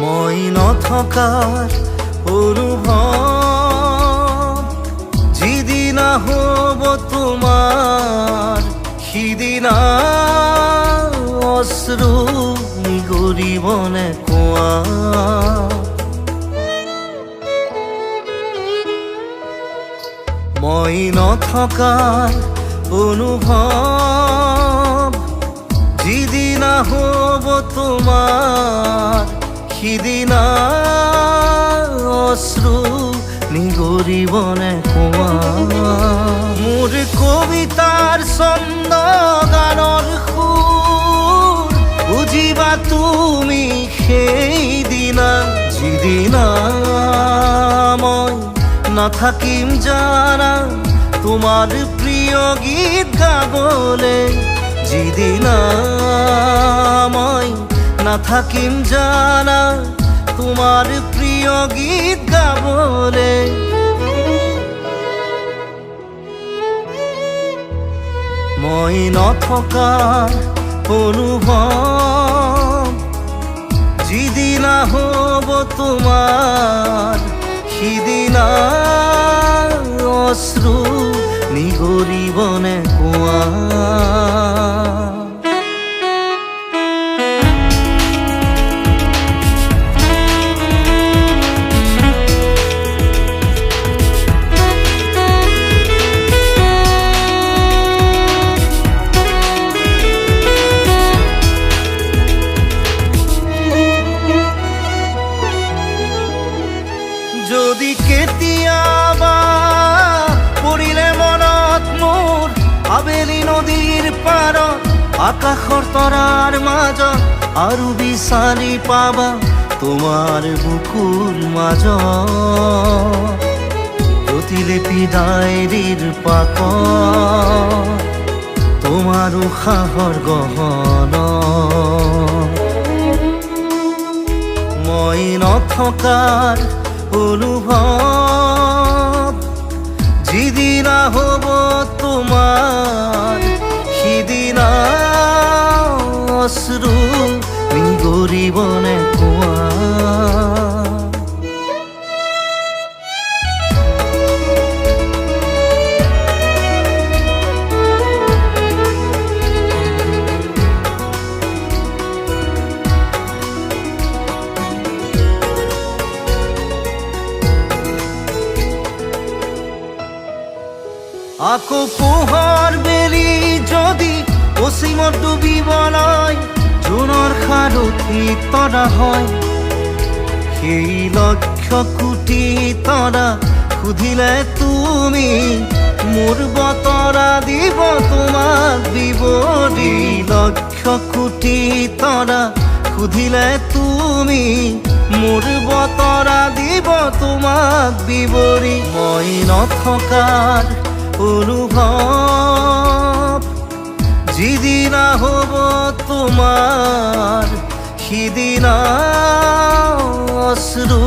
মই নথকাৰ অনুভৱ যিদিনা হ'ব তোমাৰ সিদিনা অশ্ৰু নিগৰিবনে কোৱা। মই নথকাৰ অনুভৱ যিদিনা হ'ব তোমাৰ সিদিনা অশ্ৰু নিগৰিবনে কোৱা। মোৰ কবিতাৰ ছন্দ গানৰ সুৰ বুজিবা তুমি সেইদিনা যিদিনা মই নাথাকিম জানা তোমাৰ প্ৰিয় গীত গাবলে। যিদিনা মই নাথাকিম জানা তোমাৰ প্ৰিয় গীত গাবলে। মই নথকাৰ অনুভৱ যিদিনা হ'ব তোমাৰ সিদিনা অশ্ৰু নিগৰিবনে কোৱা। যদি কেতিয়াবা পৰিলে মনত মোৰ আবেলি নদীৰ পাৰত আকাশৰ তৰাৰ মাজত আৰু বিচাৰি পাবা তোমাৰ বুকুৰ মাজত প্ৰতিলিপি ডায়েৰীৰ পাতত তোমাৰ উশাহৰ গহনা। মই নথকাৰ অনুভৱ যিদিনা হ'ব তোমাৰ সিদিনা অশ্ৰু নিগৰিবনে কোৱা। আকৌ পোহৰ বেলি যদি অসীমত ডুবিবলৈ জোনৰ সাৰথি তৰা হয় সেই লক্ষ কোটি তৰা সুধিলে তুমি মোৰ বতৰা দিব তোমাক বিৱৰি। লক্ষ কোটি তৰা সুধিলে তুমি মোৰ বতৰা দিব তোমাক বিৱৰি। মই নথকাৰ অনুভৱ যিদিনা হ'ব তোমাৰ সিদিনা অশ্ৰু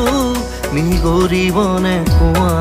নিগৰিবনে কোৱা।